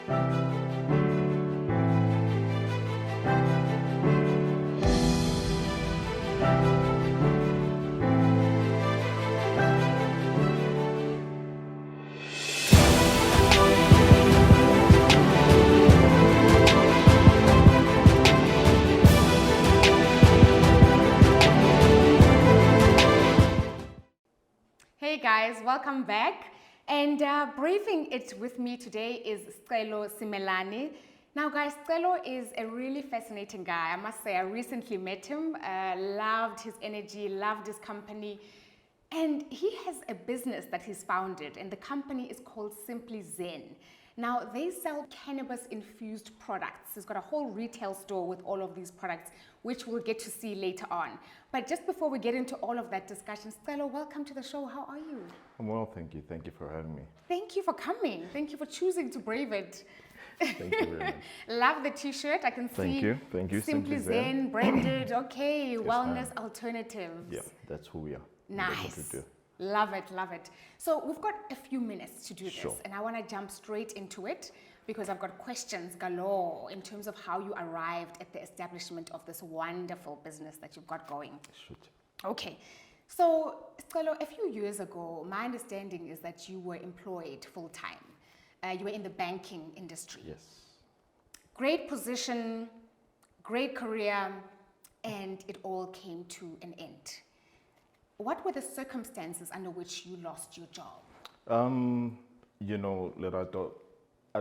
Hey guys, welcome back. And braving it with me today is Sicelo Simelane. Now guys, Sicelo is a really fascinating guy. I must say, I recently met him, loved his energy, loved his company. And he has a business that he's founded, and the company is called Simply Zen. Now, they sell cannabis-infused products. He's got a whole retail store with all of these products, which we'll get to see later on. But just before we get into all of that discussion, Sicelo, welcome to the show. How are you? I'm well, thank you. Thank you for having me. Thank you for coming. Thank you for choosing to brave it. Thank you very much. Love the t-shirt. I can Thank see. you. Thank you. Simply Zen, branded. Okay, wellness alternatives. Yeah, that's who we are. Nice. Love it, love it. So we've got a few minutes to do Sure. this, and I want to jump straight into it because I've got questions galore in terms of how you arrived at the establishment of this wonderful business that you've got going. Shoot. Okay, so Sicelo, a few years ago, my understanding is that you were employed full-time. You were in the banking industry. Yes. Great position, great career, and it all came to an end. What were the circumstances under which you lost your job? Lerato, I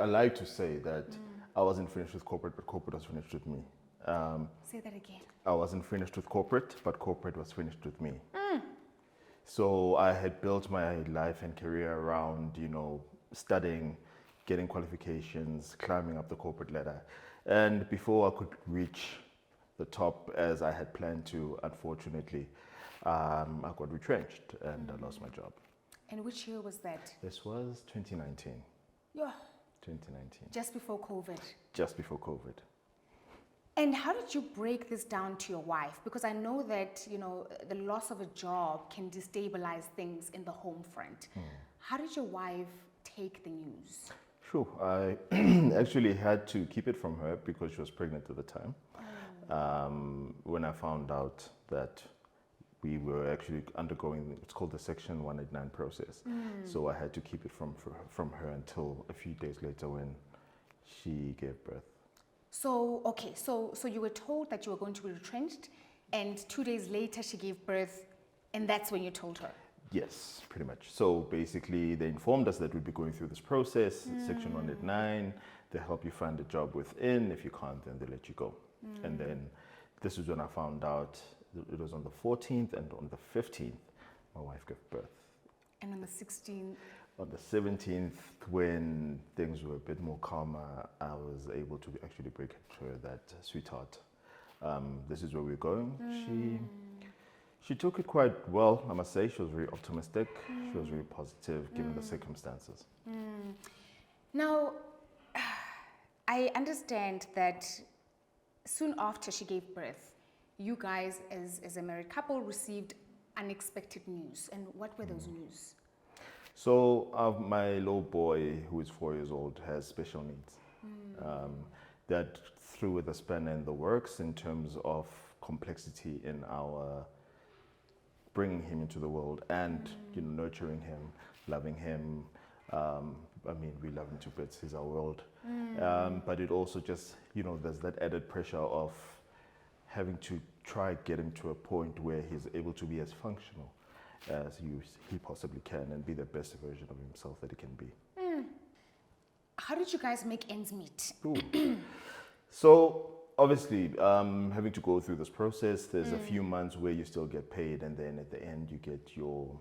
like to say that I wasn't finished with corporate, but corporate was finished with me. Say that again. I wasn't finished with corporate, but corporate was finished with me. So I had built my life and career around, studying, getting qualifications, climbing up the corporate ladder. And before I could reach the top as I had planned to, unfortunately, I got retrenched and I lost my job. And which year was that? This was 2019. Yeah. 2019. Just before COVID. Just before COVID. And how did you break this down to your wife? Because I know that, the loss of a job can destabilize things in the home front. How did your wife take the news? Sure. I actually had to keep it from her because she was pregnant at the time. When I found out that we were actually undergoing, it's called the Section 189 process. So I had to keep it from her until a few days later when she gave birth. So, okay, so you were told that you were going to be retrenched, and 2 days later she gave birth, and that's when you told her? Yes, pretty much. So basically they informed us that we'd be going through this process, Section 189, they help you find a job within, if you can't then they let you go. And then this is when I found out. It was on the 14th, and on the 15th, my wife gave birth. And on the 16th? On the 17th, when things were a bit more calmer, I was able to actually break it to her that, sweetheart, this is where we're going. She took it quite well, I must say. She was very optimistic. She was very positive, given the circumstances. Now, I understand that soon after she gave birth, you guys, as a married couple, received unexpected news. And what were those news? So my little boy, who is 4 years old, has special needs. That threw the spanner in the works in terms of complexity in our bringing him into the world and nurturing him, loving him. We love him to bits. He's our world. But it also just, there's that added pressure of having to try get him to a point where he's able to be as functional as he possibly can and be the best version of himself that he can be. How did you guys make ends meet? So obviously, having to go through this process, there's a few months where you still get paid, and then at the end you get your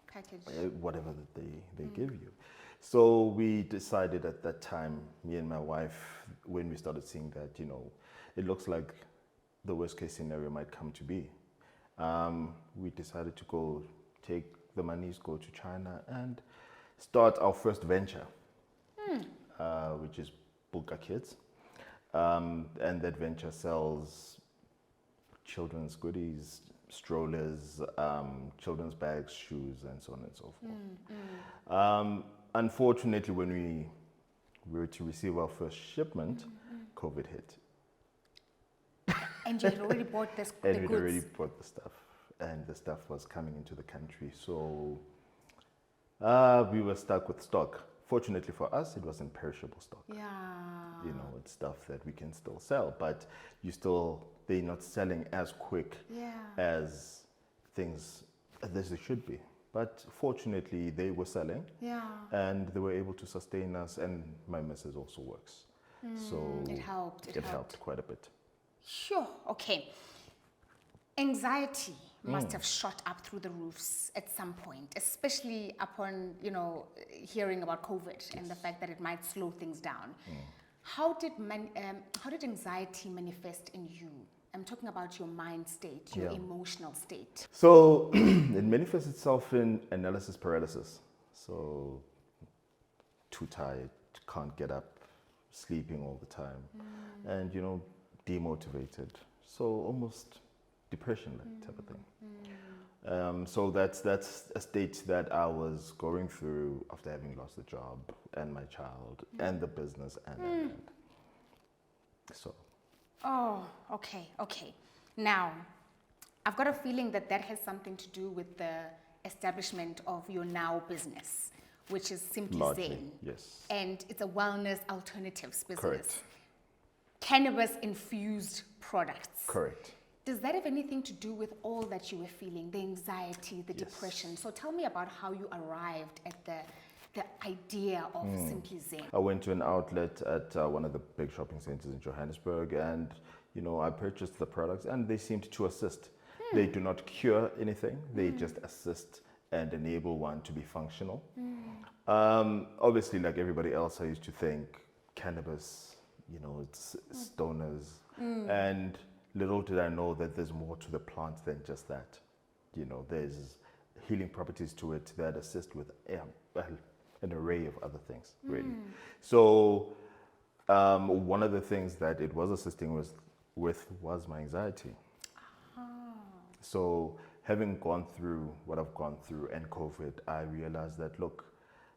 Package. Whatever that they give you. So we decided at that time, me and my wife, when we started seeing that, it looks like the worst case scenario might come to be. We decided to go take the monies, go to China and start our first venture, which is Bulka Kids. And that venture sells children's goodies, strollers, children's bags, shoes, and so on and so forth. Unfortunately, when we were to receive our first shipment, COVID hit. And you had already bought this, the And we'd goods. already bought the stuff. And the stuff was coming into the country. So we were stuck with stock. Fortunately for us, it wasn't perishable stock. Yeah. You know, it's stuff that we can still sell, but they're not selling as quick Yeah. as things as they should be. But fortunately, they were selling. Yeah. And they were able to sustain us, and my missus also works. So It helped. it helped quite a bit. Sure. Okay. Anxiety must have shot up through the roofs at some point, especially upon, hearing about COVID and the fact that it might slow things down. How did anxiety manifest in you? I'm talking about your mind state, your emotional state. So it manifests itself in analysis paralysis. So too tired, can't get up, sleeping all the time, and demotivated. So almost depression-like type of thing. So that's a state that I was going through after having lost the job and my child and the business and. So. Oh, okay. Now, I've got a feeling that has something to do with the establishment of your now business, which is Simply Zen. Yes. And it's a wellness alternatives business. Correct. Cannabis-infused products. Correct. Does that have anything to do with all that you were feeling, the anxiety, the depression? So tell me about how you arrived at the idea of Simply Zen. I went to an outlet at one of the big shopping centers in Johannesburg, and I purchased the products, and they seemed to assist. They do not cure anything; they just assist and enable one to be functional. Obviously, like everybody else, I used to think cannabis, it's stoners, and little did I know that there's more to the plant than just that. There's healing properties to it that assist with an array of other things, really. So one of the things that it was assisting with was my anxiety. So having gone through what I've gone through and COVID, I realized that, look,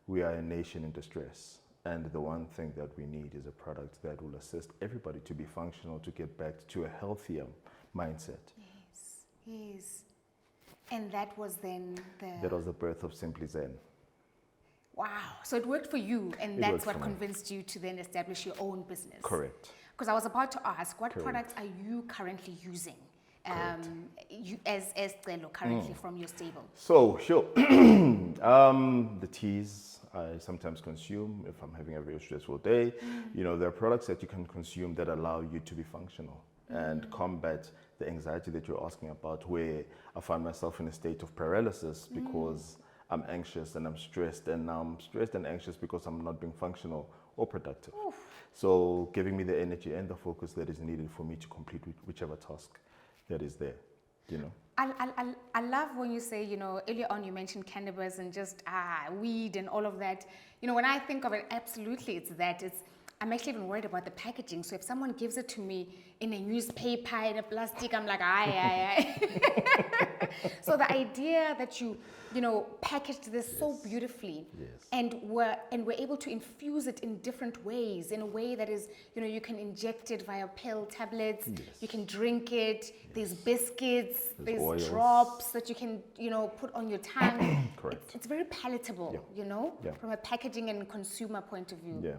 we are a nation in distress. And the one thing that we need is a product that will assist everybody to be functional, to get back to a healthier mindset. Yes. And that was then That was the birth of Simply Zen. Wow. So it worked for you, and that's what convinced you to then establish your own business. Correct. Because I was about to ask, what products are you currently using? You as Sicelo currently from your stable? So, sure. The teas I sometimes consume if I'm having a very stressful day. There are products that you can consume that allow you to be functional and combat the anxiety that you're asking about, where I find myself in a state of paralysis because I'm anxious and I'm stressed, and now I'm stressed and anxious because I'm not being functional or productive. So giving me the energy and the focus that is needed for me to complete whichever task that is there, I love when you say, earlier on you mentioned cannabis and just weed and all of that. When I think of it, absolutely it's that. I'm actually even worried about the packaging. So if someone gives it to me in a newspaper, in a plastic, I'm like, aye. So the idea that you packaged this so beautifully and were able to infuse it in different ways, in a way that is, you can inject it via pill tablets, you can drink it, there's biscuits, there's oils. Drops that you can, put on your tongue. Correct. It's very palatable, from a packaging and consumer point of view. Yeah.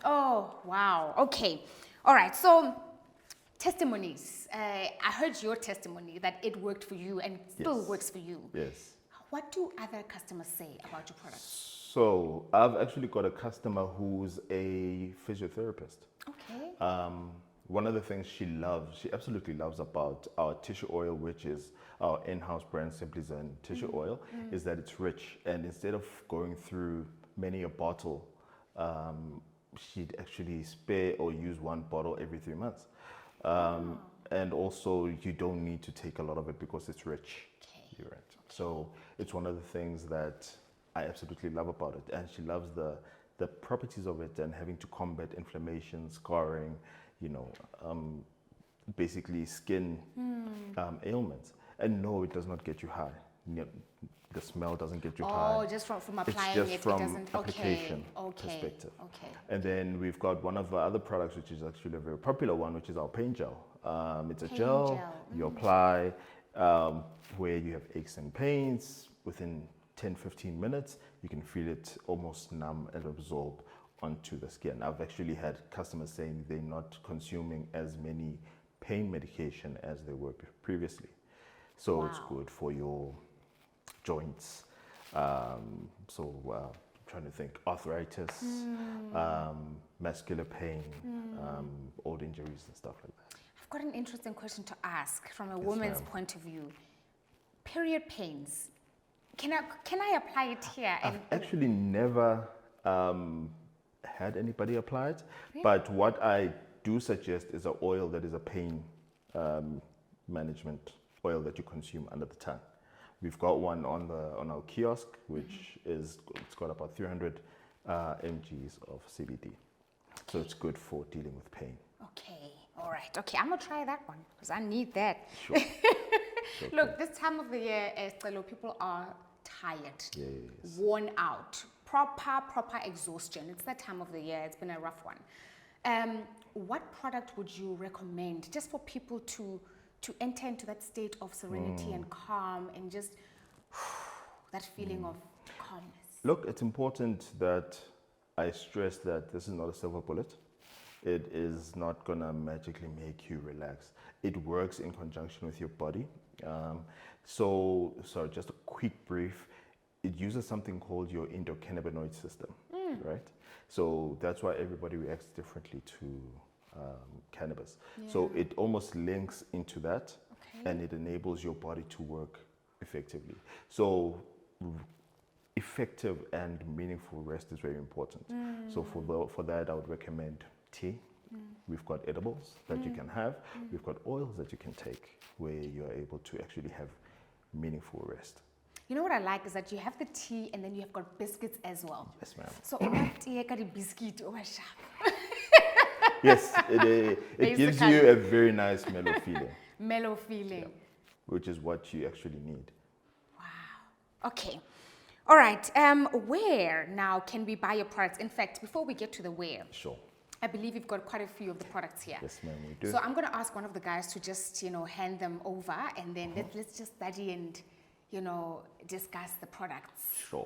Oh, wow. Okay. All right. So, testimonies. I heard your testimony that it worked for you and still works for you. Yes. What do other customers say about your product? So, I've actually got a customer who's a physiotherapist. Okay. One of the things she absolutely loves about our tissue oil, which is our in-house brand, Simply Zen tissue oil, is that it's rich. And instead of going through many a bottle, she'd actually spare or use one bottle every 3 months. And also, you don't need to take a lot of it because it's rich. Okay. You're right. So it's one of the things that I absolutely love about it. And she loves the properties of it and having to combat inflammation, scarring, basically skin ailments. And no, it does not get you high. the smell doesn't get you Oh, high. just from It's applying just it, from it doesn't. application Okay. perspective. Okay. And then we've got one of our other products, which is actually a very popular one, which is our pain gel. It's a Pain gel gel. you apply where you have aches and pains. Within 10-15 minutes, you can feel it almost numb and absorb onto the skin. I've actually had customers saying they're not consuming as many pain medication as they were previously. So it's good for your joints. I'm trying to think, arthritis, muscular pain, old injuries and stuff like that. I've got an interesting question to ask from a woman's point of view. Period pains. Can I apply it here? I've actually never had anybody apply it, but what I do suggest is an oil that is a pain management oil that you consume under the tongue. We've got one on our kiosk, which it's got about 300 mgs of CBD. So it's good for dealing with pain. Okay, all right. Okay, I'm gonna try that one because I need that. Sure. Look, this time of the year, Sicelo, people are tired, Yes. worn out, proper exhaustion. It's that time of the year. It's been a rough one. What product would you recommend just for people to enter into that state of serenity and calm and just that feeling of calmness? Look, it's important that I stress that this is not a silver bullet. It is not gonna magically make you relax. It works in conjunction with your body. So just a quick brief. It uses something called your endocannabinoid system, right? So that's why everybody reacts differently to cannabis. So it almost links into that, and it enables your body to work effectively. So effective and meaningful rest is very important. So for that, I would recommend tea. We've got edibles that you can have. We've got oils that you can take where you're able to actually have meaningful rest. You know what I like is that you have the tea and then you have got biscuits as well. Yes, ma'am. So tea ka di biscuit sharp. Yes, it gives you a very nice mellow feeling. Mellow feeling. Which is what you actually need. Wow. Okay. All right. Where now can we buy your products? In fact, before we get to the where, Sure. I believe you've got quite a few of the products here. Yes, ma'am, we do. So I'm going to ask one of the guys to just, hand them over and then let's just study and, discuss the products. Sure.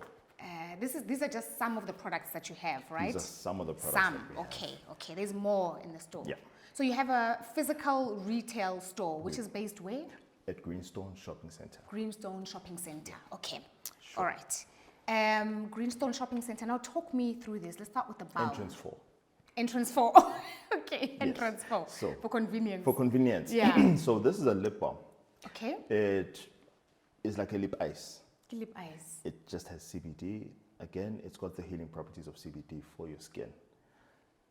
These are just some of the products that you have, right? These are some of the products. Some. That we Okay. Okay. There's more in the store. Yeah. So you have a physical retail store, which is based where? At Greenstone Shopping Center. Greenstone Shopping Center. Okay. Sure. All right. Greenstone Shopping Center. Now talk me through this. Let's start with the bowl. Entrance 4. Entrance 4. Okay. Entrance 4. So, for convenience. For convenience. Yeah. So this is a lip balm. Okay. It is like a lip ice. Lip ice. It just has CBD. Again, it's got the healing properties of CBD for your skin.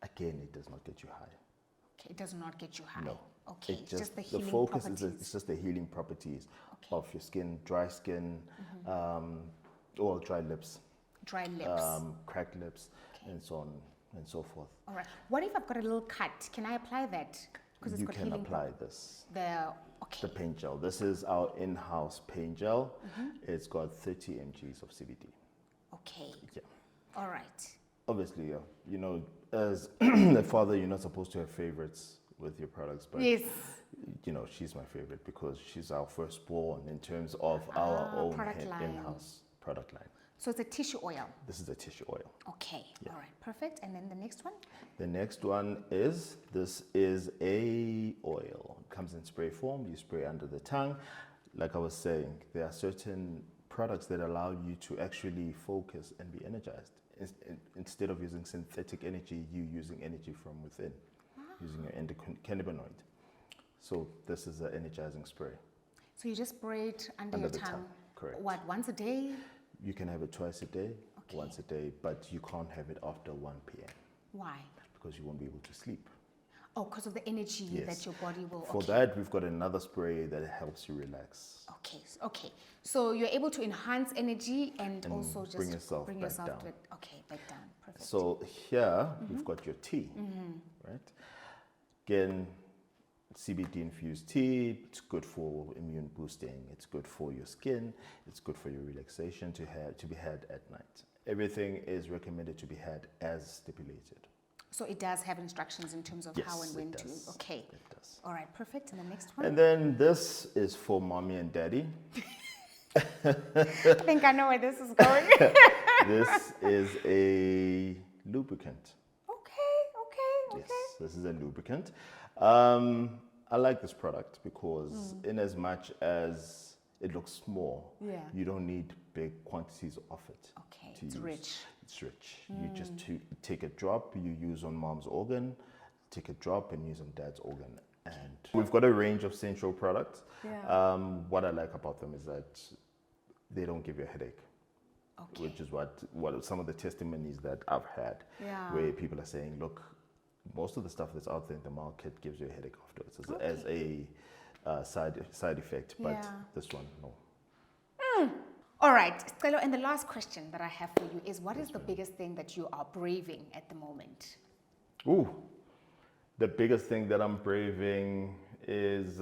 Again, it does not get you high. Okay, it does not get you high. No. Okay, It just, the healing focus properties. is just the healing properties of your skin, dry skin, or dry lips, Dry lips. cracked lips, and so on and so forth. All right. What if I've got a little cut? Can I apply that? Because it's You got can healing apply this. The The pain gel. This is our in-house pain gel. It's got 30 mgs of CBD. Okay. Yeah. All right. Obviously, as a father, you're not supposed to have favorites with your products, but Yes. She's my favorite because she's our firstborn in terms of our own product line. in-house product line. So it's a tissue oil. This is a tissue oil. Okay. All right. Perfect. And then the next one? The next one is, this is a oil. It comes in spray form. You spray under the tongue. Like I was saying, there are certain products that allow you to actually focus and be energized. Instead of using synthetic energy, you using energy from within, using your endocannabinoid. So this is an energizing spray. So you just spray it under Under your the tongue. tongue, correct. What, once a day? You can have it twice a day, Okay. once a day, but you can't have it after 1 p.m. Why? because you won't be able to sleep. Oh, because of the energy Yes. that your body will. For okay. that, we've got another spray that helps you relax. Okay. Okay. So you're able to enhance energy and also just bring yourself bring back yourself down. to it. Okay, back down. Perfect. So here we've got your tea, right? Again, CBD infused tea. It's good for immune boosting. It's good for your skin. It's good for your relaxation to be had at night. Everything is recommended to be had as stipulated. So it does have instructions in terms of how and when to. Okay. It does. All right, perfect. And the next one? And then this is for mommy and daddy. I think I know where this is going. This is a lubricant. Okay. Yes, this is a lubricant. I like this product because in as much as it looks small, you don't need big quantities of it. Okay, to it's use. rich. It's rich. You just take a drop, you use on mom's organ, take a drop and use on dad's organ. And we've got a range of Central products. Yeah. What I like about them is that they don't give you a headache. Okay. Which is what some of the testimonies that I've had, Yeah. where people are saying, look, most of the stuff that's out there in the market gives you a headache afterwards as a side effect, but this one, no. All right, Sicelo, and the last question that I have for you is, what is the biggest thing that you are braving at the moment? Ooh, the biggest thing that I'm braving is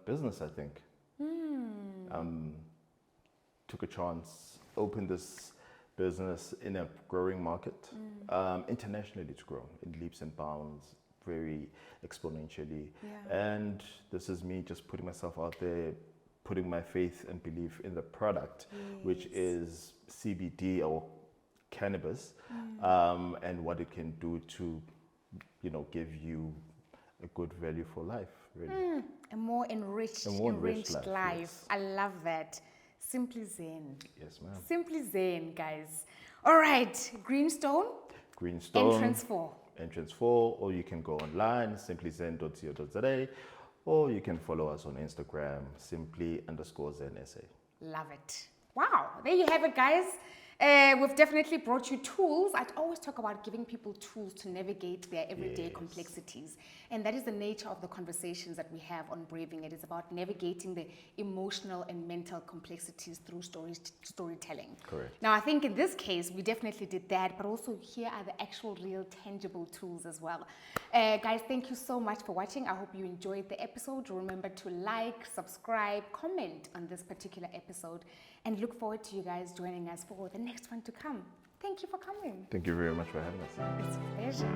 business, I think. Took a chance, opened this business in a growing market. Internationally, it's grown in leaps and bounds, very exponentially. And this is me just putting myself out there, putting my faith and belief in the product, which is CBD or cannabis, and what it can do to, give you a good value for life, really. A more enriched life. Yes. I love that. Simply Zen. Yes, ma'am. Simply Zen, guys. All right, Greenstone. Entrance 4. Entrance 4, or you can go online, simplyzen.co.za, or you can follow us on Instagram, simply_ZenSA. Love it. Wow, there you have it, guys. We've definitely brought you tools. I'd always talk about giving people tools to navigate their everyday complexities. And that is the nature of the conversations that we have on Braving It. It's about navigating the emotional and mental complexities through storytelling. Correct. Now, I think in this case, we definitely did that, but also here are the actual, real, tangible tools as well. Guys, thank you so much for watching. I hope you enjoyed the episode. Remember to like, subscribe, comment on this particular episode, and look forward to you guys joining us for the next one to come. Thank you for coming. Thank you very much for having us. It's a pleasure.